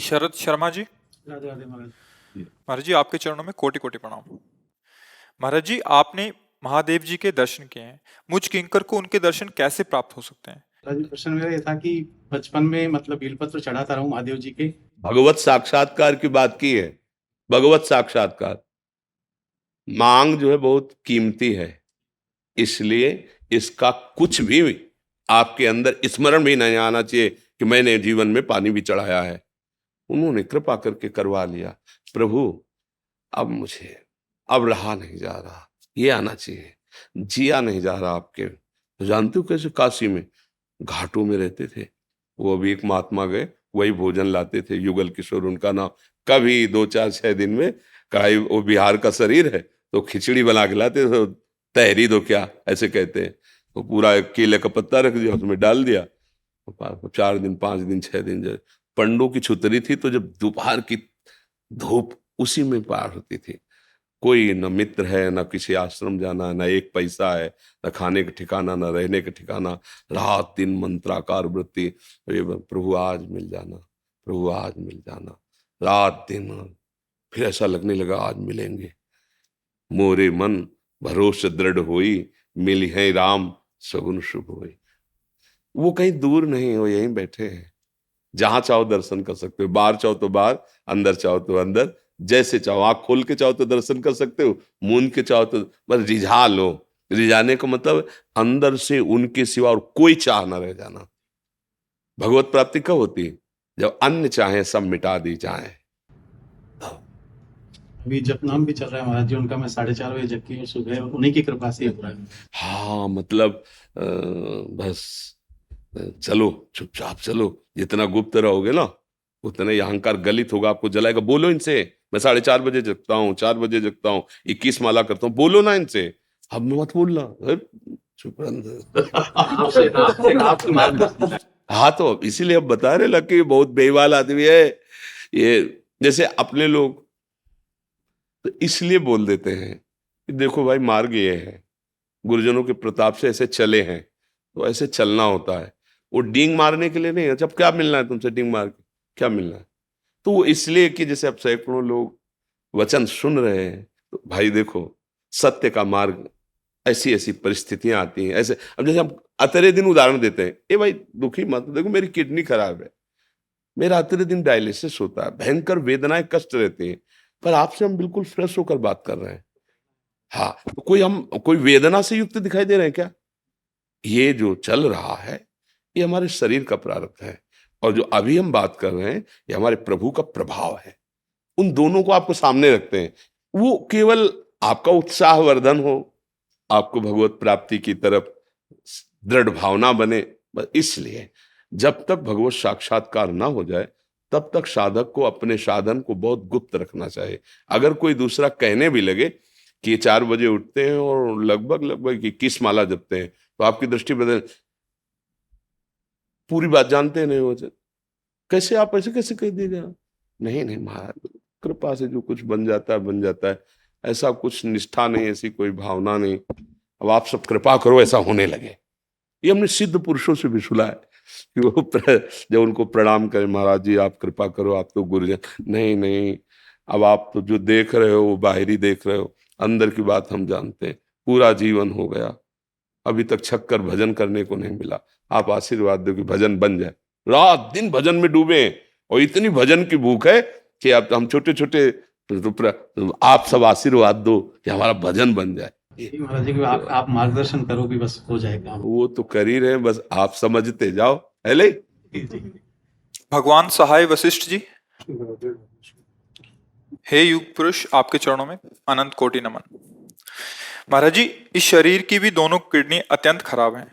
शरद शर्मा जी। राधे राधे महाराज। महाराज जी, आपके चरणों में कोटि कोटि प्रणाम। महाराज जी, आपने महादेव जी के दर्शन किए हैं। मुझ किंकर को उनके दर्शन कैसे प्राप्त हो सकते हैं? राज जी, प्रश्न मेरा ये था कि बचपन में मतलब बेलपत्र चढ़ाता रहूं महादेव जी के। भगवत साक्षात्कार की बात की है। भगवत साक्षात्कार मांग जो है बहुत कीमती है, इसलिए इसका कुछ भी आपके अंदर स्मरण भी नहीं आना चाहिए कि मैंने जीवन में पानी भी चढ़ाया है। उन्होंने कृपा करके करवा लिया। प्रभु, अब मुझे अब रहा नहीं जा रहा, ये आना चाहिए, जिया नहीं जा रहा आपके। तो जानते हो कैसे काशी में घाटों में रहते थे, वो अभी एक महात्मा गए, वही भोजन लाते थे, युगल किशोर उनका नाम। कभी 2 4 6 दिन में कढ़ाई, वो बिहार का शरीर है तो खिचड़ी बना के लाते थे, तो तहरी दो क्या ऐसे कहते हैं। तो पूरा एक केले का पत्ता रख दिया, उसमें डाल दिया, 4 दिन 5 दिन 6 दिन जो पंडों की छुतरी थी, तो जब दोपहर की धूप उसी में पार होती थी। कोई न मित्र है, न किसी आश्रम जाना, न एक पैसा है, न खाने का ठिकाना, न रहने का ठिकाना। रात दिन मंत्राकार वृत्ति, अरे प्रभु आज मिल जाना, प्रभु आज मिल जाना, रात दिन। फिर ऐसा लगने लगा आज मिलेंगे। मोरे मन भरोसे दृढ़ होई, मिली है राम सगुन शुभ होई। वो कहीं दूर नहीं, वो यहीं बैठे हैं। जहां चाहो दर्शन कर सकते हो, बाहर चाहो तो बाहर, अंदर चाहो तो अंदर, जैसे चाहो। आंख खोल के चाहो तो दर्शन कर सकते हो, मूंद के चाहो तो बस रिझा लो। रिझाने का मतलब अंदर से उनके सिवा और कोई चाह ना रह जाना। भगवत प्राप्ति कब होती है? जब अन्य चाहे सब मिटा दी जाए। अभी जप नाम भी चल रहा है महाराज जी उनका, मैं 4:30 बजे जग की हूँ सुबह, उन्हीं की कृपा से ही हो रहा है। हाँ मतलब बस चलो, चुपचाप चलो। जितना गुप्त रहोगे ना, उतना ही अहंकार गलित होगा, आपको जलाएगा। बोलो इनसे, मैं 4:30 बजे जगता हूँ, 4 बजे जगता हूँ, 21 माला करता हूँ। बोलो ना इनसे, अब मत बोलना। चुप आपसे आपसे मार्गदर्शन। हाँ, तो इसीलिए अब बता रहे लग कि बहुत बेईमान आदमी है ये। जैसे अपने लोग तो इसलिए बोल देते हैं कि देखो भाई, मार्ग ये है, गुरुजनों के प्रताप से ऐसे चले हैं, तो ऐसे चलना होता है। वो डींग मारने के लिए नहीं है। जब क्या मिलना है तुमसे डींग मार के, क्या मिलना है? तो वो इसलिए कि जैसे अब सैकड़ों लोग वचन सुन रहे हैं, तो भाई देखो, सत्य का मार्ग, ऐसी ऐसी परिस्थितियां आती हैं ऐसे। अब जैसे हम अतरे दिन उदाहरण देते हैं, ए भाई दुखी मत, देखो मेरी किडनी खराब है, मेरा अतरे दिन डायलिसिस होता है, भयंकर वेदनाएं कष्ट रहती हैं, पर आपसे हम बिल्कुल फ्रेश होकर बात कर रहे हैं। हाँ, तो कोई वेदना से युक्त दिखाई दे रहे हैं क्या? ये जो चल रहा है, ये हमारे शरीर का प्रारब्ध है, और जो अभी हम बात कर रहे हैं, ये हमारे प्रभु का प्रभाव है। उन दोनों को आपको सामने रखते हैं। वो केवल आपका उत्साहवर्धन हो, आपको भगवत प्राप्ति की तरफ दृढ़ भावना बने, बस इसलिए। जब तक भगवत साक्षात्कार ना हो जाए, तब तक साधक को अपने साधन को बहुत गुप्त रखना चाहिए। अगर कोई दूसरा कहने भी लगे कि ये 4 बजे उठते हैं और लगभग लगभग 21 माला जपते हैं, तो आपकी दृष्टि बदल, पूरी बात जानते नहीं हो, कैसे आप ऐसे कैसे कह दीजिए? नहीं नहीं महाराज, कृपा से जो कुछ बन जाता है बन जाता है। ऐसा कुछ निष्ठा नहीं, ऐसी कोई भावना नहीं। अब आप सब कृपा करो ऐसा होने लगे। ये हमने सिद्ध पुरुषों से भी सुना है कि वो जब उनको प्रणाम करें, महाराज जी आप कृपा करो, आप तो गुरुजन। नहीं नहीं, अब आप तो जो देख रहे हो वो बाहरी देख रहे हो, अंदर की बात हम जानते हैं। पूरा जीवन हो गया, अभी तक छक्कर भजन करने को नहीं मिला। आप आशीर्वाद दो कि भजन बन जाए, रात दिन भजन में डूबे। और इतनी भजन की भूख है कि अब हम छोटे छोटे, आप सब आशीर्वाद दो कि हमारा भजन बन जाए। जी महाराज जी, आप मार्गदर्शन करो कि बस हो जाए काम। वो तो कर ही रहे हैं, बस आप समझते जाओ। है ले? जी जी। भगवान सहाय वशिष्ठ जी, हे युग पुरुष, आपके चरणों में अनंत कोटि नमन। महाराज जी, इस शरीर की भी दोनों किडनी अत्यंत खराब हैं।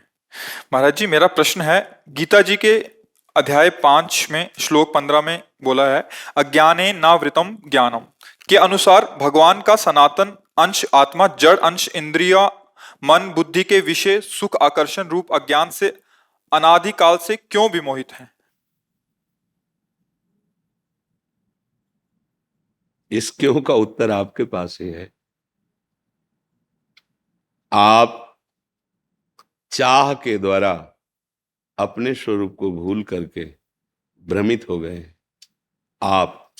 महाराज जी, मेरा प्रश्न है, गीता जी के अध्याय 5 में श्लोक 15 में बोला है, अज्ञाने नावृतम ज्ञानम के अनुसार भगवान का सनातन अंश आत्मा, जड़ अंश इंद्रिया मन बुद्धि के विषय सुख आकर्षण रूप अज्ञान से अनादिकाल से क्यों विमोहित है? इस क्यों का उत्तर आपके पास ही है। आप चाह के द्वारा अपने स्वरूप को भूल करके भ्रमित हो गए। आप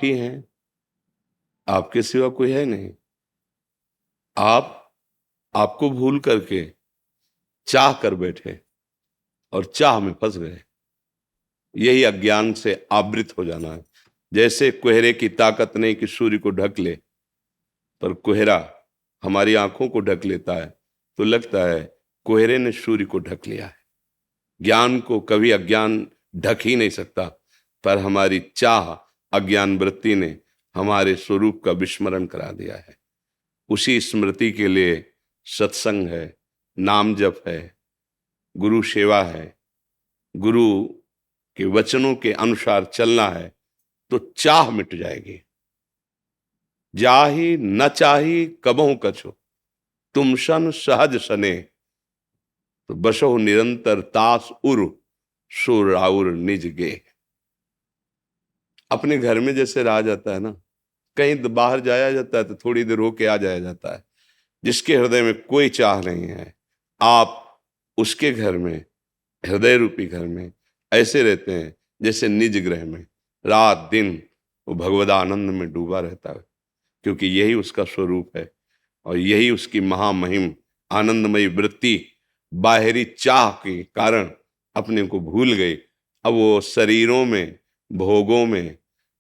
ही हैं, आपके सिवा कोई है नहीं। आपको भूल करके चाह कर बैठे और चाह में फंस गए। यही अज्ञान से आवृत हो जाना है। जैसे कोहरे की ताकत नहीं कि सूर्य को ढक ले, पर कोहरा हमारी आंखों को ढक लेता है तो लगता है कोहरे ने सूर्य को ढक लिया है। ज्ञान को कभी अज्ञान ढक ही नहीं सकता, पर हमारी चाह, अज्ञान वृत्ति ने हमारे स्वरूप का विस्मरण करा दिया है। उसी स्मृति के लिए सत्संग है, नाम जप है, गुरु सेवा है, गुरु के वचनों के अनुसार चलना है, तो चाह मिट जाएगी। जाही न चाही कबहु कछु, तुम सन सहज सने, तो बसो निरंतर तास उर, सो राउर निज गे। अपने घर में जैसे रहा जाता है ना, कहीं बाहर जाया जाता है तो थोड़ी देर होके आ जाया जाता है। जिसके हृदय में कोई चाह नहीं है, आप उसके घर में, हृदय रूपी घर में ऐसे रहते हैं जैसे निज ग्रह में रात दिन वो भगवदानंद में डूबा रहता है, क्योंकि यही उसका स्वरूप है और यही उसकी महामहिम आनंदमयी वृत्ति बाहरी चाह के कारण अपने को भूल गई। अब वो शरीरों में, भोगों में,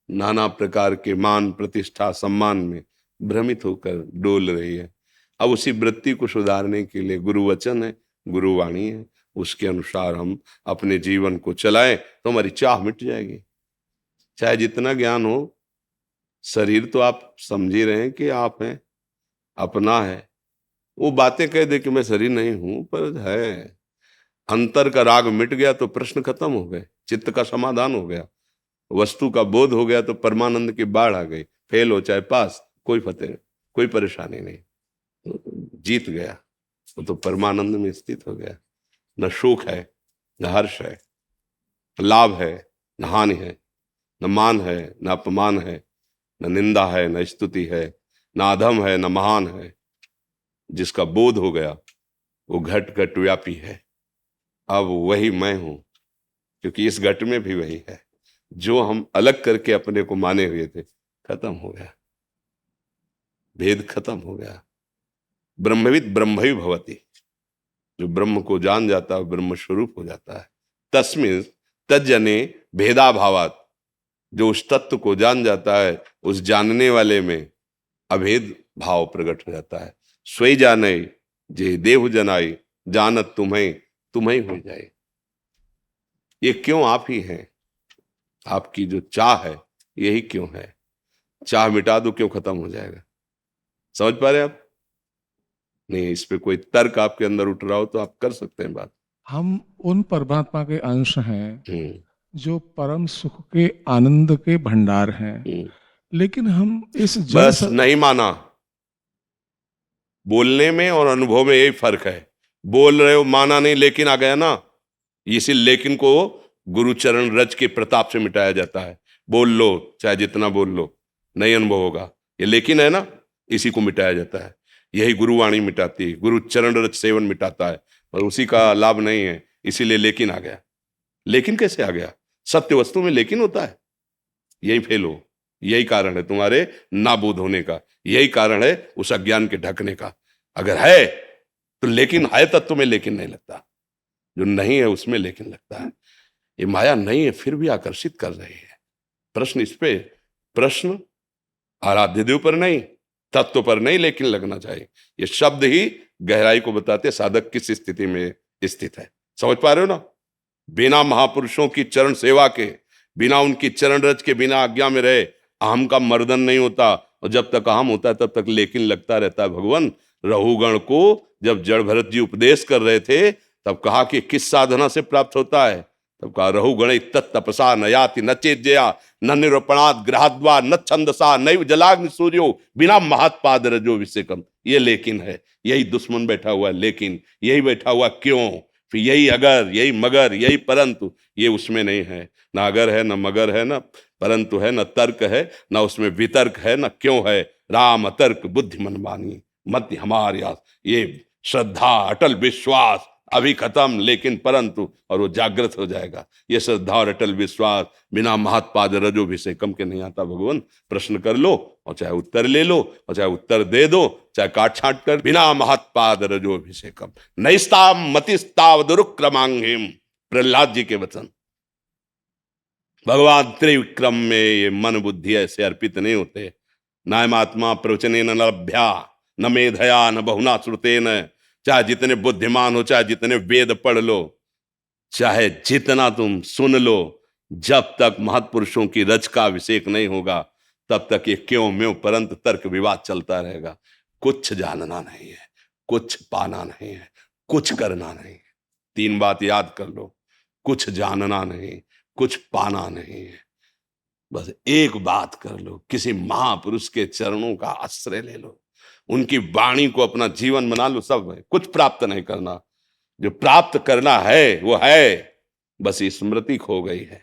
नाना प्रकार के मान प्रतिष्ठा सम्मान में भ्रमित होकर डोल रही है। अब उसी वृत्ति को सुधारने के लिए गुरु वचन है, गुरु वाणी है, उसके अनुसार हम अपने जीवन को चलाएं तो हमारी चाह मिट जाएगी। चाहे जितना ज्ञान हो, शरीर तो आप समझ ही रहे हैं कि आप हैं, अपना है। वो बातें कह दे कि मैं शरीर नहीं हूं, पर है। अंतर का राग मिट गया तो प्रश्न खत्म हो गए, चित्त का समाधान हो गया, वस्तु का बोध हो गया तो परमानंद की बाढ़ आ गई। फेल हो चाहे पास, कोई फतेह, कोई परेशानी नहीं, जीत गया। वो तो परमानंद में स्थित हो गया। न शोक है, न हर्ष है, न लाभ है, न हानि है, न मान है, न अपमान है, न निंदा है, न स्तुति है, न अधम है, न महान है। जिसका बोध हो गया वो घट घट व्यापी है। अब वही मैं हूं, क्योंकि इस घट में भी वही है। जो हम अलग करके अपने को माने हुए थे, खत्म हो गया, भेद खत्म हो गया। ब्रह्मविद ब्रह्मवि भवति, जो ब्रह्म को जान जाता है ब्रह्म स्वरूप हो जाता है। तस्मिन् तज्जने भेदा भावात, जो उस तत्व को जान जाता है उस जानने वाले में अभेद भाव प्रकट हो जाता है। स्वयं जाने जे देव जनाई, जानत तुम्हें तुम्हें हो जाए। ये क्यों आप ही हैं, आपकी जो चाह है यही क्यों है। चाह मिटा दो, क्यों खत्म हो जाएगा। समझ पा रहे आप? नहीं, इस पे कोई तर्क आपके अंदर उठ रहा हो तो आप कर सकते हैं बात। हम उन परमात्मा के अंश हैं जो परम सुख के आनंद के भंडार हैं, लेकिन हम इस बस नहीं माना। बोलने में और अनुभव में यही फर्क है। बोल रहे हो, माना नहीं, लेकिन आ गया ना। इसी लेकिन को गुरु चरण रज के प्रताप से मिटाया जाता है। बोल लो, चाहे जितना बोल लो, नहीं अनुभव होगा। ये लेकिन है ना, इसी को मिटाया जाता है। यही गुरुवाणी मिटाती है, गुरु चरण रज सेवन मिटाता है, पर उसी का लाभ नहीं है, इसीलिए लेकिन आ गया। लेकिन कैसे आ गया? सत्य वस्तु में लेकिन होता है। यही फेल हो, यही कारण है तुम्हारे नाबूद होने का, यही कारण है उस अज्ञान के ढकने का। अगर है तो लेकिन है, तत्व में लेकिन नहीं लगता। जो नहीं है उसमें लेकिन लगता है। ये माया नहीं है, फिर भी आकर्षित कर रही है। प्रश्न इस पे, प्रश्न आराध्य देव पर नहीं, तत्व पर नहीं लेकिन लगना चाहिए। ये शब्द ही गहराई को बताते साधक किस स्थिति में स्थित है। समझ पा रहे हो ना? बिना महापुरुषों की चरण सेवा के, बिना उनकी चरण रज के, बिना आज्ञा में रहे अहम का मर्दन नहीं होता। और जब तक अहम होता है तब तक लेकिन लगता रहता है। भगवान रहुगण को जब जड़ भरत जी उपदेश कर रहे थे तब कहा कि किस साधना से प्राप्त होता है? तब कहा रहुगण तत्तपसा न याति न चेज्जया न निरूपणात् ग्रहाद्वा न छंदसा नैव जलाग्नि सूर्यो बिना महत्पाद रजो विषेकम। ये लेकिन है, यही दुश्मन बैठा हुआ है। लेकिन यही बैठा हुआ क्यों? फिर यही अगर, यही मगर, यही परंतु, ये उसमें नहीं है। ना अगर है, ना मगर है, ना परंतु है, ना तर्क है, ना उसमें वितर्क है, ना क्यों है। राम तर्क बुद्धि मन मानी मत हमारे। ये श्रद्धा, अटल विश्वास, अभी खत्म, लेकिन परंतु, और वो जागृत हो जाएगा। ये श्रद्धा और अटल विश्वास बिना महत्पाद रजोभिषेकम के नहीं आता भगवान। प्रश्न कर लो और चाहे उत्तर ले लो, और चाहे उत्तर दे दो, चाहे काट छांट कर, बिना महत्पाद रजोभिषेकम नैस्ताम मतिस्ताव दुरुक्रमांगिम, प्रहलाद जी के वचन। भगवान त्रिविक्रम में ये मन बुद्धि ऐसे अर्पित नहीं होते। नायमात्मा प्रवचने न लभ्या न मेधया न बहुना श्रुतेन। चाहे जितने बुद्धिमान हो, चाहे जितने वेद पढ़ लो, चाहे जितना तुम सुन लो, जब तक महत्पुरुषों की रज का अभिषेक नहीं होगा तब तक ये क्यों म्यों परंत तर्क विवाद चलता रहेगा। कुछ जानना नहीं है, कुछ पाना नहीं है, कुछ करना नहीं है। 3 बात याद कर लो, कुछ जानना नहीं, कुछ पाना नहीं है। बस एक बात कर लो, किसी महापुरुष के चरणों का आश्रय ले लो, उनकी वाणी को अपना जीवन बना लो। सब है, कुछ प्राप्त नहीं करना। जो प्राप्त करना है वो है, बस स्मृति खो गई है।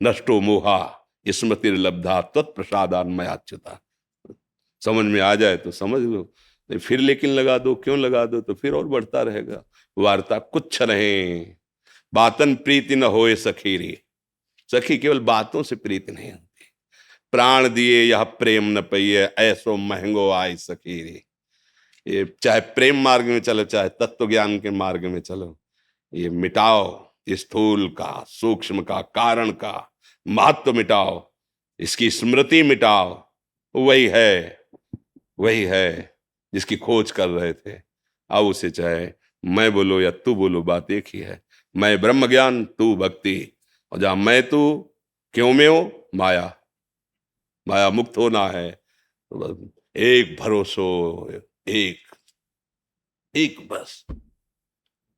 नष्टो मोहा स्मृति लब्धा तत्प्रसादान मयाच्युता। समझ में आ जाए तो समझ लो, नहीं फिर लेकिन लगा दो, क्यों लगा दो, तो फिर और बढ़ता रहेगा। वार्ता कुछ नहीं, बातन प्रीति न होए सखीरी। सखी केवल बातों से प्रीति नहीं होती। प्राण दिए यह प्रेम न पइए, ऐसो महंगो आय सखीरी। ये चाहे प्रेम मार्ग में चलो, चाहे तत्व ज्ञान के मार्ग में चलो, ये मिटाओ स्थूल का, सूक्ष्म का, कारण का महत्व मिटाओ, इसकी स्मृति मिटाओ। वही है जिसकी खोज कर रहे थे। अब उसे चाहे मैं बोलो या तू बोलो, बात एक ही है। मैं ब्रह्म ज्ञान, तू भक्ति। और जहां मैं तू क्यों में हो, माया मुक्त होना है। तो बस एक भरोसो, एक बस,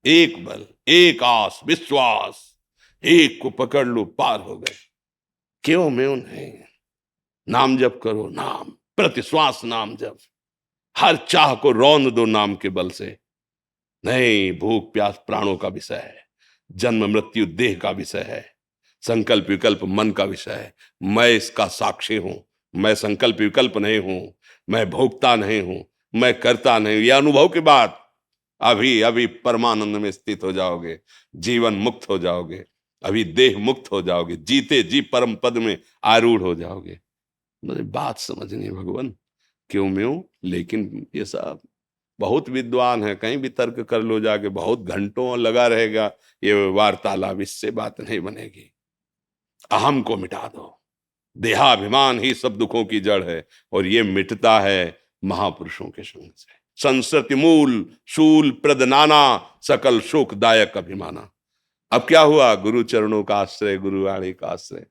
एक बल, एक आस, विश्वास, एक को पकड़ लो, पार हो गए। क्यों में नहीं। नाम जप करो, नाम प्रति श्वास नाम जप। हर चाह को रौंद दो नाम के बल से। नहीं, भूख प्यास प्राणों का विषय है, जन्म मृत्यु देह का विषय है, संकल्प विकल्प मन का विषय है। मैं इसका साक्षी हूं, मैं संकल्प विकल्प नहीं हूं, मैं भोगता नहीं हूं, मैं करता नहीं हूं। यह अनुभव के बाद अभी अभी परमानंद में स्थित हो जाओगे, जीवन मुक्त हो जाओगे, अभी देह मुक्त हो जाओगे, जीते जी परम पद में आरूढ़ हो जाओगे। मुझे बात समझनी है भगवान, क्यों म्यों। लेकिन ये सब बहुत विद्वान है, कहीं भी तर्क कर लो जाके, बहुत घंटों लगा रहेगा ये वार्तालाप, इससे बात नहीं बनेगी। अहम को मिटा दो। देहाभिमान ही सब दुखों की जड़ है, और ये मिटता है महापुरुषों के संग से। संस्कृति मूल शूल प्रद नाना, सकल शोकदायक अभिमाना। अब क्या हुआ, गुरु चरणों का आश्रय, गुरु वाणी का आश्रय।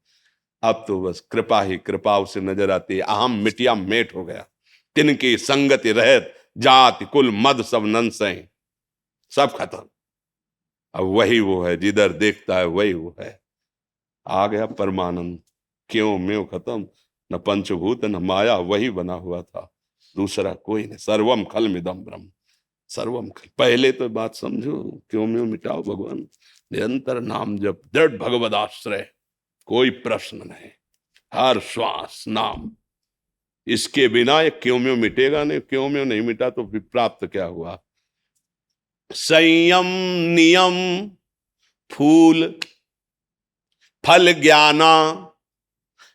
अब तो बस कृपा ही कृपा उसे नजर आती है। अहम मिटिया मेट हो गया, तिनकी संगति रहत, जाति कुल मद सब नंसै, सब खत्म। अब वही वो है, जिधर देखता है वही वो है। आ गया परमानंद, क्यों म्यों खत्म। न पंचभूत न माया, वही बना हुआ था, दूसरा कोई नहीं। सर्वम खलमिदं ब्रह्म, सर्वम खल। पहले तो बात समझो, क्यों म्यों मिटाओ भगवान। निरंतर नाम जप, दृढ़ भगवद आश्रय, कोई प्रश्न नहीं। हर श्वास नाम, इसके बिना ये क्यों म्यों मिटेगा नहीं। क्यों म्यों नहीं मिटा तो फिर प्राप्त क्या हुआ। संयम नियम फूल फल ज्ञाना,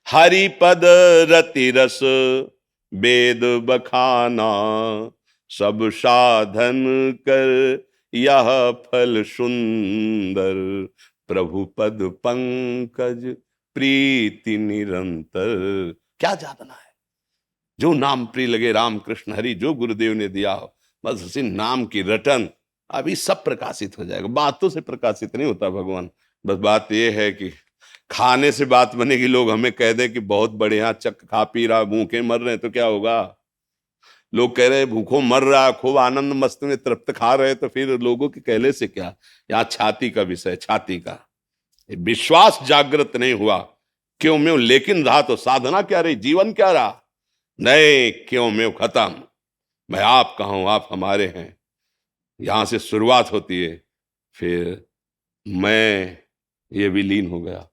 हरिपद रति रस वेद बखाना, सब साधन कर यह फल सुंदर, प्रभु पद पंकज प्रीति निरंतर। क्या जानना है, जो नाम प्रिय लगे राम कृष्ण हरि, जो गुरुदेव ने दिया हो, बस उसी नाम की रटन, अभी सब प्रकाशित हो जाएगा। बातों से प्रकाशित नहीं होता भगवान। बस बात यह है कि खाने से बात बनेगी। लोग हमें कह दें कि बहुत बढ़िया चक खा पी रहा, भूखे मर रहे हैं, तो क्या होगा। लोग कह रहे हैं भूखों मर रहा, खूब आनंद मस्त में तृप्त खा रहे, तो फिर लोगों के कहले से क्या। यहाँ छाती का विषय, छाती का विश्वास जागृत नहीं हुआ। क्यों म्यों लेकिन रहा तो साधना क्या रही, जीवन क्या रहा। नहीं, क्यों म्यों खत्म। मैं आपका हूं, आप हमारे हैं, यहां से शुरुआत होती है। फिर मैं ये विलीन हो गया,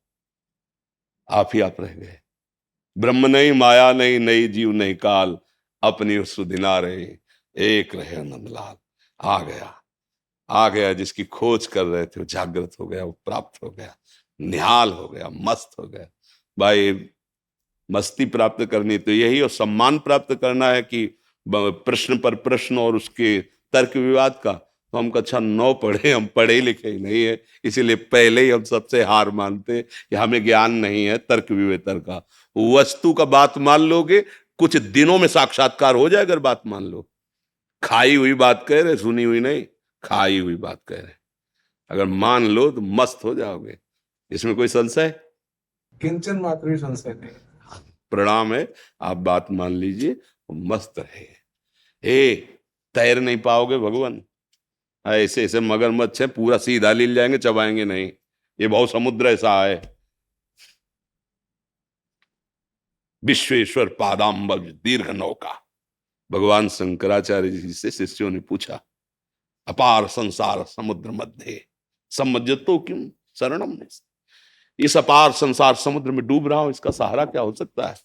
आप ही आप रह गए। ब्रह्म नहीं, माया नहीं, नई जीव नहीं काल, अपनी सुधिना रहे, एक रहे नंदलाल। आ गया, आ गया, जिसकी खोज कर रहे थे वो जागृत हो गया, वो प्राप्त हो गया, निहाल हो गया, मस्त हो गया। भाई मस्ती प्राप्त करनी तो यही, और सम्मान प्राप्त करना है कि प्रश्न पर प्रश्न और उसके तर्क विवाद का, तो हम कक्षा 9 पढ़े, हम पढ़े लिखे ही नहीं है, इसीलिए पहले ही हम सबसे हार मानते कि हमें ज्ञान नहीं है तर्क विवेतर का। वस्तु का बात मान लोगे, कुछ दिनों में साक्षात्कार हो जाए अगर बात मान लो। खाई हुई बात कह रहे, सुनी हुई नहीं, खाई हुई बात कह रहे। अगर मान लो तो मस्त हो जाओगे, इसमें कोई संशय? किंचन मात्र भी संशय नहीं। प्रणाम है, आप बात मान लीजिए, मस्त रहे। ए तैर नहीं पाओगे भगवान, ऐसे ऐसे मगरमच्छ है, पूरा सीधा लील जाएंगे, चबाएंगे नहीं। ये भाव समुद्र ऐसा है। विश्वेश्वर पादाम्बज दीर्घ नौका। भगवान शंकराचार्य जी से शिष्यों ने पूछा, अपार संसार समुद्र मध्य सम्मज्जतो किम शरणम। इस अपार संसार समुद्र में डूब रहा हूं, इसका सहारा क्या हो सकता है?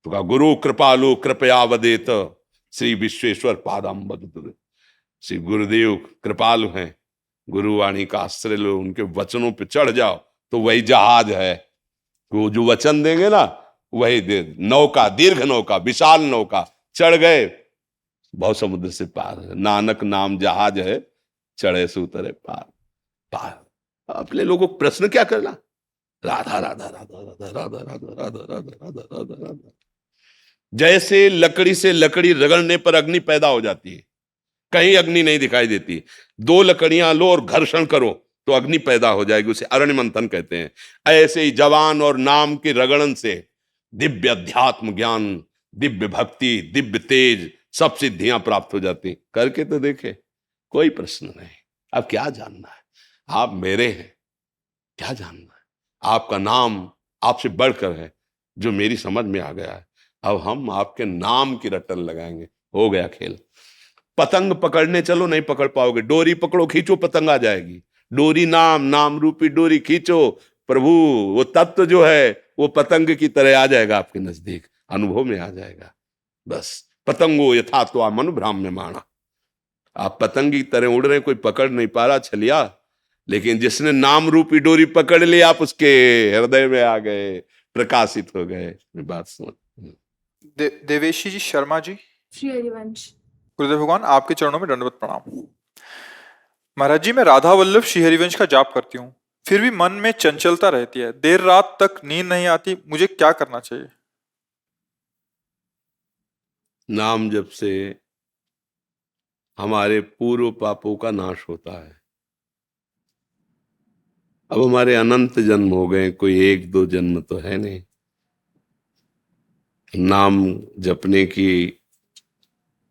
तो कहा, गुरु कृपालु कृपया वदेत श्री विश्वेश्वर पादाम्बज। श्री गुरुदेव कृपालु हैं, गुरुवाणी का आश्रय लो, उनके वचनों पे चढ़ जाओ, तो वही जहाज है। वो जो वचन देंगे ना, वही नौका, दीर्घ नौका, विशाल नौका, चढ़ गए भाव समुद्र से पार। नानक नाम जहाज है, चढ़े से उतरे पार। पार अपने लोगों को प्रश्न क्या करना? राधा राधा राधा राधा राधा राधा राधा राधा राधा राधा राधा। जैसे लकड़ी से लकड़ी रगड़ने पर अग्नि पैदा हो जाती है, कहीं अग्नि नहीं दिखाई देती। 2 लकड़ियां लो और घर्षण करो तो अग्नि पैदा हो जाएगी, उसे अरण्य मंथन कहते हैं। ऐसे ही जवान और नाम की रगड़न से दिव्य अध्यात्म ज्ञान, दिव्य भक्ति, दिव्य तेज, सब सिद्धियां प्राप्त हो जाती। करके तो देखे, कोई प्रश्न नहीं। अब क्या जानना है? आप मेरे हैं, क्या जानना है? आपका नाम आपसे बढ़कर है, जो मेरी समझ में आ गया है। अब हम आपके नाम की रटन लगाएंगे, हो गया खेल। पतंग पकड़ने चलो, नहीं पकड़ पाओगे। डोरी पकड़ो, खींचो, पतंग आ जाएगी। डोरी नाम, नाम रूपी डोरी खींचो, प्रभु वो तत्व जो है वो पतंग की तरह आ जाएगा आपके नजदीक, अनुभव में आ जाएगा। बस पतंगो यथा तो मनुभ्राम्य माणा। आप पतंग की तरह उड़ रहे, कोई पकड़ नहीं पा रहा छलिया, लेकिन जिसने नाम रूपी डोरी पकड़ ली, आप उसके हृदय में आ गए, प्रकाशित हो गए। बात समझ। देवेशी जी शर्मा जी। श्री हरिवंश। गुरुदेव भगवान, आपके चरणों में दंडवत प्रणाम। महाराज जी, मैं राधा वल्लभ श्री हरिवंश का जाप करती हूँ, फिर भी मन में चंचलता रहती है, देर रात तक नींद नहीं आती, मुझे क्या करना चाहिए? नाम जप से हमारे पूर्व पापों का नाश होता है। अब हमारे अनंत जन्म हो गए, कोई 1-2 जन्म तो है नहीं। नाम जपने की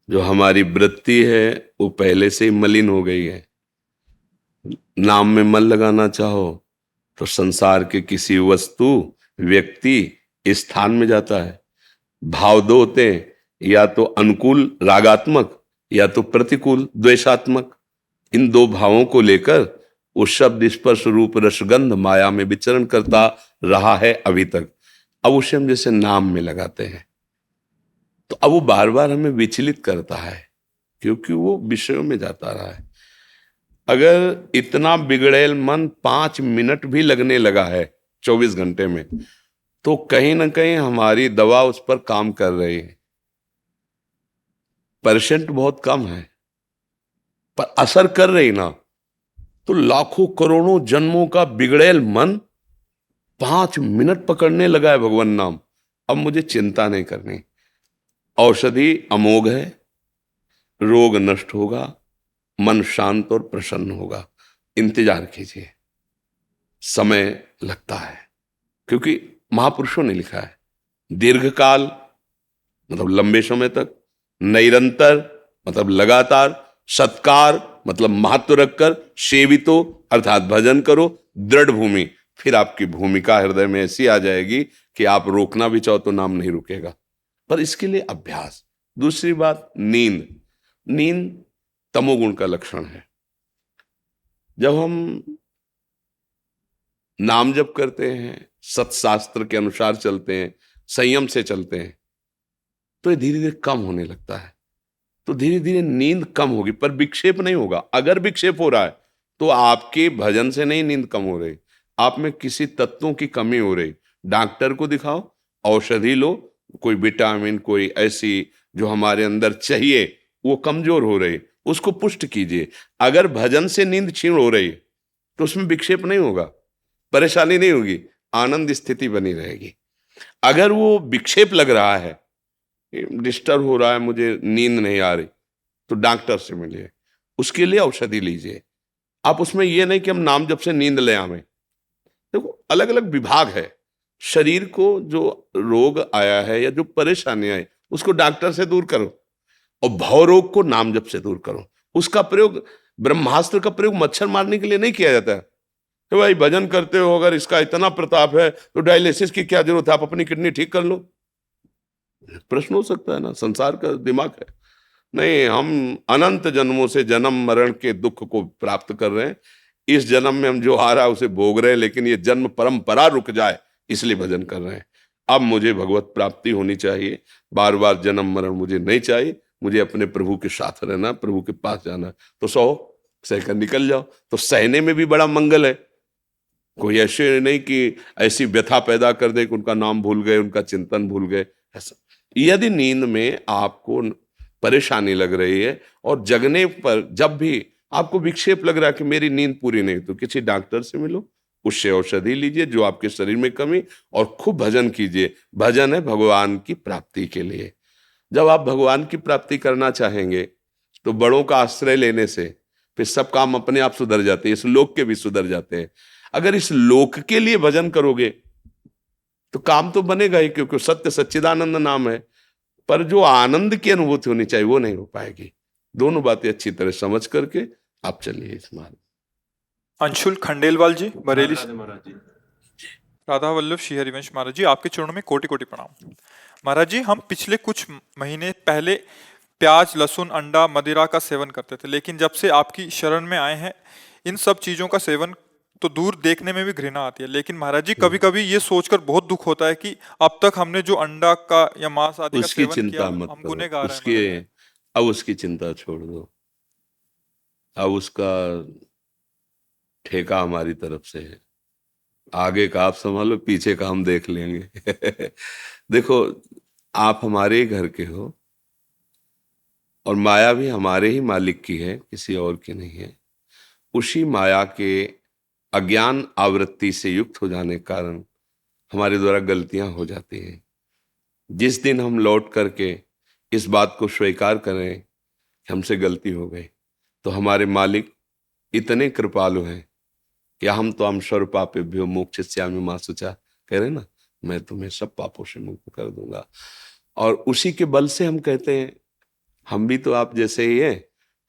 जो हमारी वृत्ति है वो पहले से ही मलिन हो गई है। नाम में मन लगाना चाहो तो संसार के किसी वस्तु, व्यक्ति, स्थान में जाता है। भाव 2 होते हैं, या तो अनुकूल रागात्मक या तो प्रतिकूल द्वेषात्मक। इन 2 भावों को लेकर वो शब्द स्पर्श रूप रसगंध माया में विचरण करता रहा है अभी तक। अब उसे हम जैसे नाम में लगाते हैं तो अब वो बार बार हमें विचलित करता है, क्योंकि वो विषयों में जाता रहा है। अगर इतना बिगड़ेल मन 5 मिनट भी लगने लगा है 24 घंटे में, तो कहीं ना कहीं हमारी दवा उस पर काम कर रही है। परसेंट बहुत कम है, पर असर कर रही ना। तो लाखों करोड़ों जन्मों का बिगड़ेल मन 5 मिनट पकड़ने लगा है भगवान नाम। अब मुझे चिंता नहीं करनी, औषधि अमोघ है, रोग नष्ट होगा, मन शांत और प्रसन्न होगा। इंतजार कीजिए, समय लगता है, क्योंकि महापुरुषों ने लिखा है दीर्घकाल मतलब लंबे समय तक, निरंतर मतलब लगातार, सत्कार मतलब महत्व रखकर, सेवितो अर्थात भजन करो, दृढ़ भूमि। फिर आपकी भूमिका हृदय में ऐसी आ जाएगी कि आप रोकना भी चाहो तो नाम नहीं रुकेगा, पर इसके लिए अभ्यास। दूसरी बात, नींद। नींद तमोगुण का लक्षण है। जब हम नाम जप करते हैं, सत्शास्त्र के अनुसार चलते हैं, संयम से चलते हैं, तो ये धीरे धीरे कम होने लगता है। तो धीरे धीरे नींद कम होगी, पर विक्षेप नहीं होगा। अगर विक्षेप हो रहा है तो आपके भजन से नहीं नींद कम हो रही, आप में किसी तत्वों की कमी हो रही। डॉक्टर को दिखाओ, औषधि लो, कोई विटामिन, कोई ऐसी जो हमारे अंदर चाहिए वो कमजोर हो रही, उसको पुष्ट कीजिए। अगर भजन से नींद क्षीण हो रही तो उसमें विक्षेप नहीं होगा, परेशानी नहीं होगी, आनंद स्थिति बनी रहेगी। अगर वो विक्षेप लग रहा है, डिस्टर्ब हो रहा है, मुझे नींद नहीं आ रही, तो डॉक्टर से मिलिए, उसके लिए औषधि लीजिए। आप उसमें ये नहीं कि हम नाम जप से नींद ले आवे। देखो अलग अलग विभाग है। शरीर को जो रोग आया है या जो परेशानी आई उसको डॉक्टर से दूर करो, और भव रोग को नाम जप से दूर करो। उसका प्रयोग, ब्रह्मास्त्र का प्रयोग मच्छर मारने के लिए नहीं किया जाता है कि भाई भजन करते हो, अगर इसका इतना प्रताप है तो डायलिसिस की क्या जरूरत है, आप अपनी किडनी ठीक कर लो। प्रश्न हो सकता है ना, संसार का दिमाग है। नहीं, हम अनंत जन्मों से जन्म मरण के दुख को प्राप्त कर रहे हैं। इस जन्म में हम जो आ रहा है उसे भोग रहे हैं, लेकिन ये जन्म परंपरा रुक जाए इसलिए भजन कर रहे हैं। अब मुझे भगवत प्राप्ति होनी चाहिए, बार बार जन्म मरण मुझे नहीं चाहिए, मुझे अपने प्रभु के साथ रहना, प्रभु के पास जाना। तो सहकर निकल जाओ, तो सहने में भी बड़ा मंगल है। कोई ऐसे नहीं कि ऐसी व्यथा पैदा कर दे कि उनका नाम भूल गए, उनका चिंतन भूल गए। ऐसा यदि नींद में आपको परेशानी लग रही है और जगने पर जब भी आपको विक्षेप लग रहा है कि मेरी नींद पूरी नहीं, तो किसी डॉक्टर से मिलो, उससे औषधि लीजिए जो आपके शरीर में कमी, और खूब भजन कीजिए। भजन है भगवान की प्राप्ति के लिए। जब आप भगवान की प्राप्ति करना चाहेंगे तो बड़ों का आश्रय लेने से फिर सब काम अपने आप सुधर जाते हैं, इस लोक के भी सुधर जाते हैं। अगर इस लोक के लिए भजन करोगे तो काम तो बनेगा ही, क्योंकि सत्य सच्चिदानंद नाम है, पर जो आनंद की अनुभूति होनी चाहिए वो नहीं हो पाएगी। दोनों बातें अच्छी तरह समझ करके आप चलिए इस मार्ग। अंशुल खंडेलवाल जी, बरेली से। महाराज जी। राधा वल्लभ श्री हरिवंश महाराज जी, आपके चरणों में कोटि कोटि प्रणाम। महाराज जी, हम पिछले कुछ महीने पहले प्याज, लहसुन, अंडा, मदिरा का सेवन करते थे, लेकिन जब से आपकी शरण में आए हैं इन सब चीजों का सेवन तो दूर, देखने में भी घृणा आती है। लेकिन महाराज जी, कभी कभी ये सोचकर बहुत दुख होता है कि अब तक हमने जो अंडा का या मांस आदि का उसकी सेवन चिंता किया, मत हम करो, गुनहगार हैं उसकी महाराज। अब उसकी चिंता छोड़ दो। अब उसका ठेका हमारी तरफ से है। आगे का आप संभालो, पीछे का हम देख लेंगे। देखो, आप हमारे ही घर के हो और माया भी हमारे ही मालिक की है, किसी और की नहीं है। उसी माया के अज्ञान आवृत्ति से युक्त हो जाने के कारण हमारे द्वारा गलतियां हो जाती हैं। जिस दिन हम लौट करके इस बात को स्वीकार करें कि हमसे गलती हो गई, तो हमारे मालिक इतने कृपालु हैं कि हम तो हम सर्व पापेभ्यो मोक्षयिष्यामि मा शुचा, कह रहे ना, मैं तुम्हें सब पापों से मुक्त कर दूंगा। और उसी के बल से हम कहते हैं, हम भी तो आप जैसे ही हैं,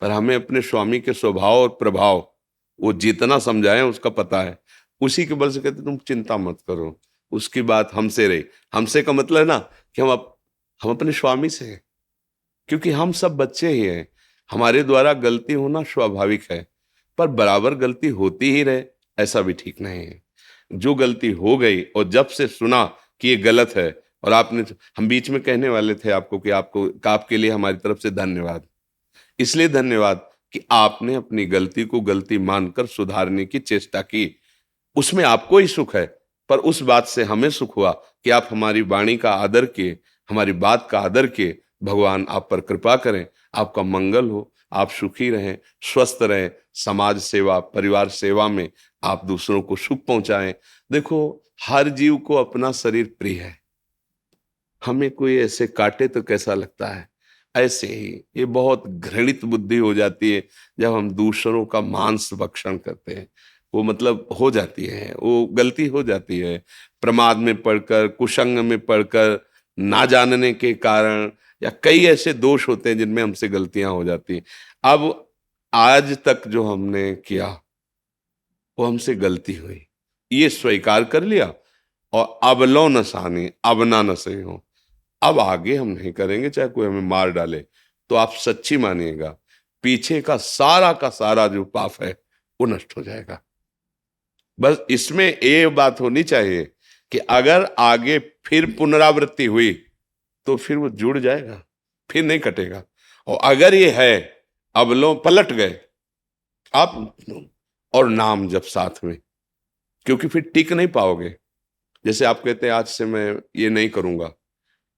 पर हमें अपने स्वामी के स्वभाव और प्रभाव वो जितना समझाएं उसका पता है। उसी के बल से कहते तुम चिंता मत करो, उसकी बात हमसे रही। हमसे का मतलब है ना कि हम अपने स्वामी से हैं, क्योंकि हम सब बच्चे ही हैं। हमारे द्वारा गलती होना स्वाभाविक है, पर बराबर गलती होती ही रहे ऐसा भी ठीक नहीं है। जो गलती हो गई और जब से सुना कि ये गलत है, और आपने, हम बीच में कहने वाले थे आपको कि आपके लिए हमारी तरफ से धन्यवाद। इसलिए धन्यवाद कि आपने अपनी गलती को गलती मानकर सुधारने की चेष्टा की। उसमें आपको ही सुख है, पर उस बात से हमें सुख हुआ कि आप हमारी वाणी का आदर किए, हमारी बात का आदर किए। भगवान आप पर कृपा करें, आपका मंगल हो, आप सुखी रहें, स्वस्थ रहें, समाज सेवा, परिवार सेवा में आप दूसरों को सुख पहुंचाएं। देखो, हर जीव को अपना शरीर प्रिय है। हमें कोई ऐसे काटे तो कैसा लगता है, ऐसे ही ये बहुत घृणित बुद्धि हो जाती है जब हम दूसरों का मांस भक्षण करते हैं। वो मतलब हो जाती है, वो गलती हो जाती है, प्रमाद में पड़कर, कुसंग में पड़कर, ना जानने के कारण, या कई ऐसे दोष होते हैं जिनमें हमसे गलतियां हो जाती हैं। अब आज तक जो हमने किया वो हमसे गलती हुई, ये स्वीकार कर लिया, और अब लो न सानी अब ना न सही हो, अब आगे हम नहीं करेंगे, चाहे कोई हमें मार डाले। तो आप सच्ची मानिएगा, पीछे का सारा जो पाप है वो नष्ट हो जाएगा। बस इसमें ये बात होनी चाहिए कि अगर आगे फिर पुनरावृत्ति हुई तो फिर वो जुड़ जाएगा, फिर नहीं कटेगा। और अगर ये है, अब लो पलट गए आप, और नाम जब साथ में, क्योंकि फिर टिक नहीं पाओगे। जैसे आप कहते हैं आज से मैं ये नहीं करूंगा,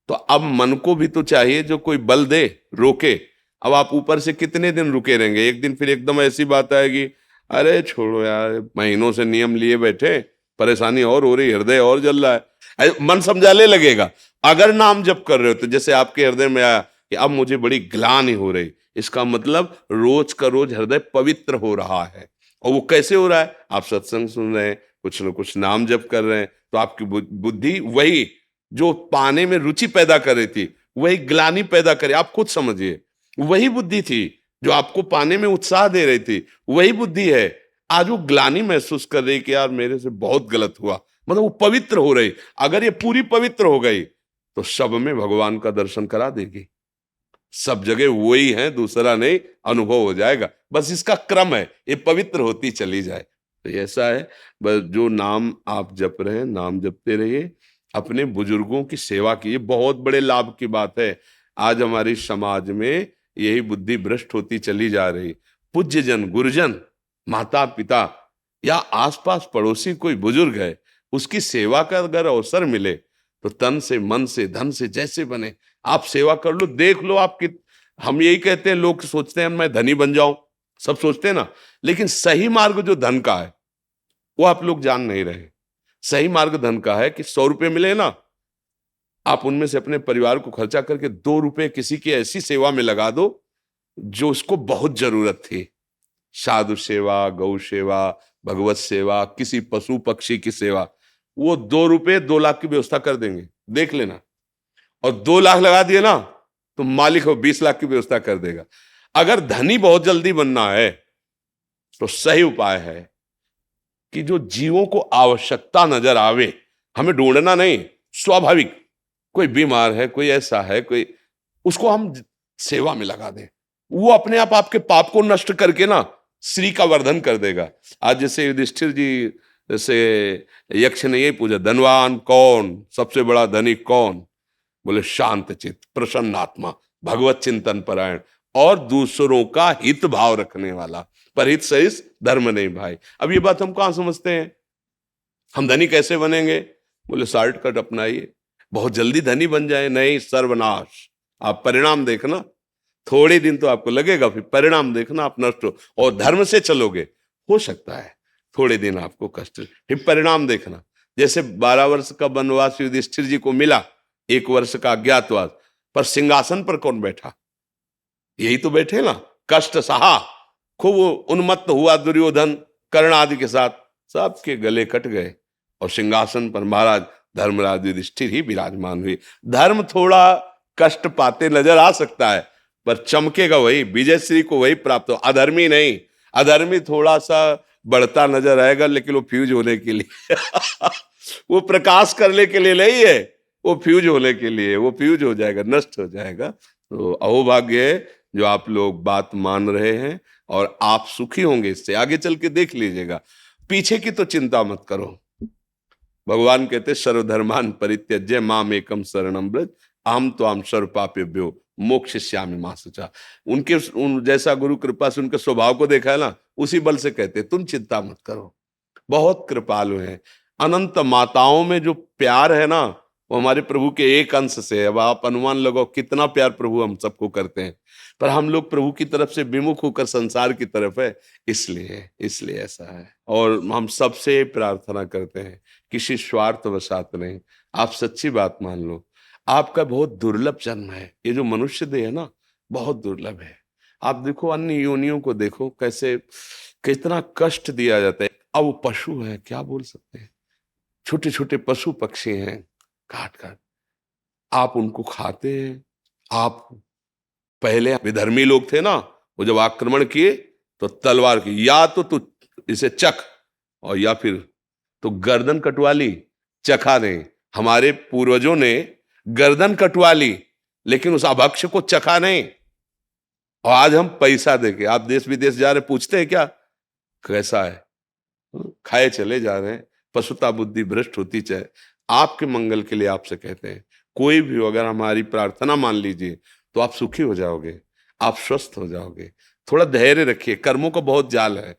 तो अब मन को भी तो चाहिए जो कोई बल दे, रोके। अब आप ऊपर से कितने दिन रुके रहेंगे, एक दिन फिर एकदम ऐसी बात आएगी, अरे छोड़ो यार, महीनों से नियम लिए बैठे, परेशानी और हो रही, हृदय और जल रहा है, मन समझाने लगेगा। अगर नाम जप कर रहे हो तो जैसे आपके हृदय में आया कि अब मुझे बड़ी ग्लानि हो रही, इसका मतलब रोज का रोज हृदय पवित्र हो रहा है। और वो कैसे हो रहा है, आप सत्संग सुन रहे हैं, कुछ न कुछ नाम जप कर रहे हैं, तो आपकी बुद्धि वही जो पाने में रुचि पैदा कर रही थी, वही ग्लानि पैदा करे। आप खुद समझिए, वही बुद्धि थी जो आपको पाने में उत्साह दे रही थी, वही बुद्धि है आज वो ग्लानि महसूस कर रही कि यार मेरे से बहुत गलत हुआ, मतलब वो पवित्र हो रही। अगर ये पूरी पवित्र हो गई तो सब में भगवान का दर्शन करा देगी, सब जगह वही है, दूसरा नहीं, अनुभव हो जाएगा। बस इसका क्रम है, ये पवित्र होती चली जाए। तो ऐसा है, बस जो नाम आप जप रहे हैं, नाम जपते रहिए, अपने बुजुर्गों की सेवा कीजिए, बहुत बड़े लाभ की बात है। आज हमारी समाज में यही बुद्धि भ्रष्ट होती चली जा रही। पूज्य जन, गुरुजन, माता पिता या आसपास पड़ोसी कोई बुजुर्ग है, उसकी सेवा का अगर अवसर मिले तो तन से, मन से, धन से जैसे बने आप सेवा कर लो, देख लो आप कि हम यही कहते हैं, लोग सोचते हैं मैं धनी बन जाऊं, सब सोचते हैं ना, लेकिन सही मार्ग जो धन का है वो आप लोग जान नहीं रहे। सही मार्ग धन का है कि 100 रुपए मिले ना, आप उनमें से अपने परिवार को खर्चा करके 2 रुपए किसी की ऐसी सेवा में लगा दो जो उसको बहुत जरूरत थी। साधु सेवा, गौ सेवा, भगवत सेवा, किसी पशु पक्षी की सेवा, वो 2 रुपए 2 लाख की व्यवस्था कर देंगे, देख लेना। और 2 लाख लगा दिए ना तो मालिक हो 20 लाख की व्यवस्था कर देगा। अगर धनी बहुत जल्दी बनना है तो सही उपाय है कि जो जीवों को आवश्यकता नजर आवे, हमें ढूंढना नहीं, स्वाभाविक कोई बीमार है, कोई ऐसा है, कोई, उसको हम सेवा में लगा दें, वो अपने आप आपके पाप को नष्ट करके ना श्री का वर्धन कर देगा। आज जैसे युधिष्ठिर जी जैसे यक्ष ने ये पूछा, धनवान कौन, सबसे बड़ा धनी कौन? बोले शांत चित्त, प्रसन्न आत्मा, भगवत चिंतन परायण और दूसरों का हित भाव रखने वाला। परहित सहित धर्म नहीं भाई। अब ये बात हम कहां समझते हैं, हम धनी कैसे बनेंगे? बोले शॉर्टकट अपनाइए, बहुत जल्दी धनी बन जाए, नहीं, सर्वनाश। आप परिणाम देखना, थोड़े दिन तो आपको लगेगा, फिर परिणाम देखना आप नष्ट हो। और धर्म से चलोगे, हो सकता है थोड़े दिन आपको कष्ट, फिर परिणाम देखना। जैसे 12 वर्ष का वनवास युधिष्ठिर जी को मिला, 1 वर्ष का अज्ञातवास, पर सिंहासन पर कौन बैठा? यही तो बैठे ना, कष्ट सहा, खूब उन्मत्त हुआ दुर्योधन कर्ण आदि के साथ, सबके गले कट गए और सिंहासन पर महाराज धर्मराज युधिष्ठिर ही विराजमान हुए। धर्म थोड़ा कष्ट पाते नजर आ सकता है, पर चमकेगा वही, विजय श्री को वही प्राप्त हो, अधर्मी नहीं। अधर्मी थोड़ा सा बढ़ता नजर आएगा, लेकिन वो फ्यूज होने के लिए वो प्रकाश करने के लिए नहीं है, वो फ्यूज होने के लिए, वो फ्यूज हो जाएगा, नष्ट हो जाएगा। तो अहोभाग्य है जो आप लोग बात मान रहे हैं, और आप सुखी होंगे इससे। आगे चल के देख लीजिएगा, पीछे की तो चिंता मत करो। भगवान कहते सर्वधर्मान परित्यज्य माम एकम शरणम व्रज अहम त्वाम सर्व पापेभ्यो मोक्षयिष्यामि मा शुचा। उनके जैसा गुरु कृपा से उनके स्वभाव को देखा है ना, उसी बल से कहते तुम चिंता मत करो, बहुत कृपालु हैं। अनंत माताओं में जो प्यार है ना, वो हमारे प्रभु के एक अंश से है। अब आप अनुमान लगाओ कितना प्यार प्रभु हम सबको करते हैं, पर हम लोग प्रभु की तरफ से विमुख होकर संसार की तरफ है, इसलिए ऐसा है। और हम सबसे प्रार्थना करते हैं, किसी स्वार्थ वशात नहीं, आप सच्ची बात मान लो, आपका बहुत दुर्लभ जन्म है। ये जो मनुष्य देह है ना, बहुत दुर्लभ है। आप देखो अन्य योनियों को देखो, कैसे कितना कष्ट दिया जाता है। अब वो पशु है, क्या बोल सकते हैं, छोटे छोटे पशु पक्षी हैं, काट काट आप उनको खाते हैं। आप पहले विधर्मी लोग थे ना, वो जब आक्रमण किए तो तलवार की, या तो तू इसे चख और या फिर तो गर्दन कटवा ली, चखा नहीं। हमारे पूर्वजों ने गर्दन कटवा ली, लेकिन उस अभक्ष को चखा नहीं। और आज हम पैसा देके, आप देश विदेश जा रहे, पूछते हैं क्या कैसा है, खाए चले जा रहे हैं। पशुता बुद्धि भ्रष्ट होती चाहे। आपके मंगल के लिए आपसे कहते हैं, कोई भी अगर हमारी प्रार्थना मान लीजिए तो आप सुखी हो जाओगे। आप स्वस्थ हो जाओगे। थोड़ा धैर्य रखिए, कर्मों का बहुत जाल है।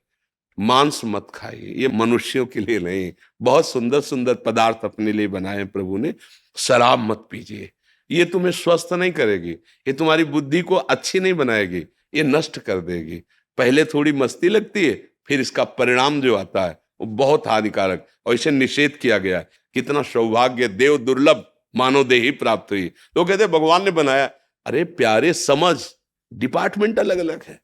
मांस मत खाइए, ये मनुष्यों के लिए नहीं। बहुत सुंदर सुंदर पदार्थ अपने लिए बनाए प्रभु ने। शराब मत पीजिए, ये तुम्हें स्वस्थ नहीं करेगी, ये तुम्हारी बुद्धि को अच्छी नहीं बनाएगी, ये नष्ट कर देगी। पहले थोड़ी मस्ती लगती है, फिर इसका परिणाम जो आता है वो बहुत हानिकारक, और इसे निषेध किया गया है। कितना सौभाग्य, देव दुर्लभ मानव देही प्राप्त हुई। लोग कहते हैं भगवान ने बनाया, अरे प्यारे समझ, डिपार्टमेंट अलग अलग है।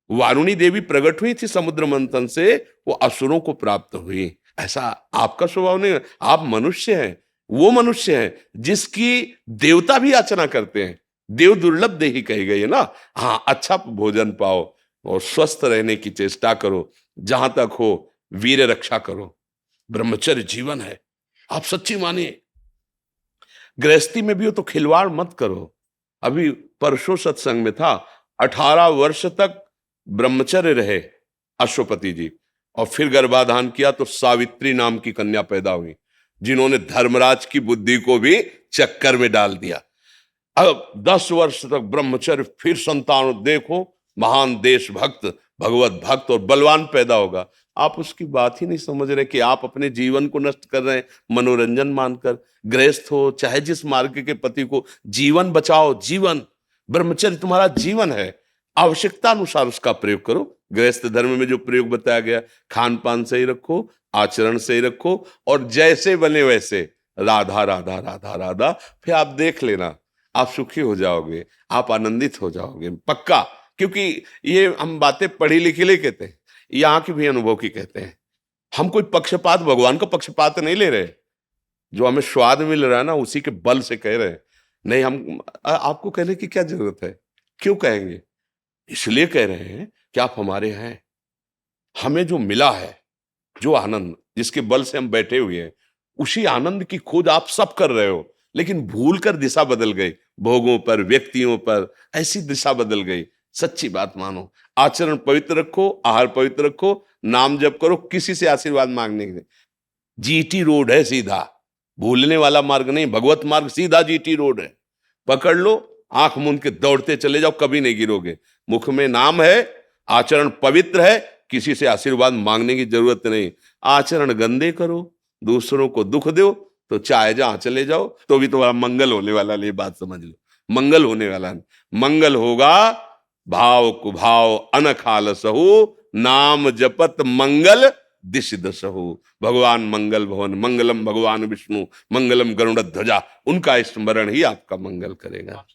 वारुणी देवी प्रकट हुई थी समुद्र मंथन से, वो असुरों को प्राप्त हुई। ऐसा आपका स्वभाव नहीं है, आप मनुष्य हैं। वो मनुष्य है जिसकी देवता भी याचना करते हैं। देव दुर्लभ देही कही गई है ना। हाँ, अच्छा भोजन पाओ और स्वस्थ रहने की चेष्टा करो, जहां तक हो वीर रक्षा करो। ब्रह्मचर्य जीवन है, आप सच्ची मानिए। गृहस्थी में भी हो तो खिलवाड़ मत करो। अभी परसों सत्संग में था, 18 वर्ष तक ब्रह्मचर्य रहे अश्वपति जी, और फिर गर्भाधान किया तो सावित्री नाम की कन्या पैदा हुई, जिन्होंने धर्मराज की बुद्धि को भी चक्कर में डाल दिया। अब 10 वर्ष तक ब्रह्मचर्य, फिर संतान, देखो महान देशभक्त, भगवत भक्त और बलवान पैदा होगा। आप उसकी बात ही नहीं समझ रहे कि आप अपने जीवन को नष्ट कर रहे हैं मनोरंजन मानकर। गृहस्थ हो चाहे जिस मार्ग के पति को, जीवन बचाओ। जीवन, ब्रह्मचर्य तुम्हारा जीवन है, आवश्यकता अनुसार उसका प्रयोग करो। गृहस्थ धर्म में जो प्रयोग बताया गया, खान पान सही रखो, आचरण सही रखो, और जैसे बने वैसे राधा राधा राधा राधा, फिर आप देख लेना, आप सुखी हो जाओगे, आप आनंदित हो जाओगे पक्का। क्योंकि ये हम बातें पढ़ी लिखी ले कहते हैं, ये आंख भी अनुभव की कहते हैं। हम कोई पक्षपात, भगवान का पक्षपात नहीं ले रहे। जो हमें स्वाद मिल रहा है ना, उसी के बल से कह रहे हैं। नहीं, हम आपको कहने की क्या जरूरत है, क्यों कहेंगे? इसलिए कह रहे हैं कि आप हमारे हैं। हमें जो मिला है, जो आनंद जिसके बल से हम बैठे हुए हैं, उसी आनंद की खोज आप सब कर रहे हो, लेकिन भूलकर दिशा बदल गई, भोगों पर, व्यक्तियों पर, ऐसी दिशा बदल गई। सच्ची बात मानो, आचरण पवित्र रखो, आहार पवित्र रखो, नाम जप करो, किसी से आशीर्वाद मांगने के। जीटी रोड है सीधा, भूलने वाला मार्ग नहीं, भगवत मार्ग सीधा जीटी रोड है। पकड़ लो, आंख मूंद के दौड़ते चले जाओ, कभी नहीं गिरोगे। मुख में नाम है, आचरण पवित्र है, किसी से आशीर्वाद मांगने की जरूरत नहीं। आचरण गंदे करो, दूसरों को दुख दो, तो चाहे जहां चले जाओ, तो भी तुम्हारा मंगल होने वाला नहीं। बात समझ लो, मंगल होने वाला नहीं। मंगल होगा भाव कुभाव अनखाल सहु, नाम जपत मंगल दिश दसहु। भगवान मंगल भवन, मंगलम भगवान विष्णु, मंगलम गरुड़ ध्वजा, उनका स्मरण ही आपका मंगल करेगा।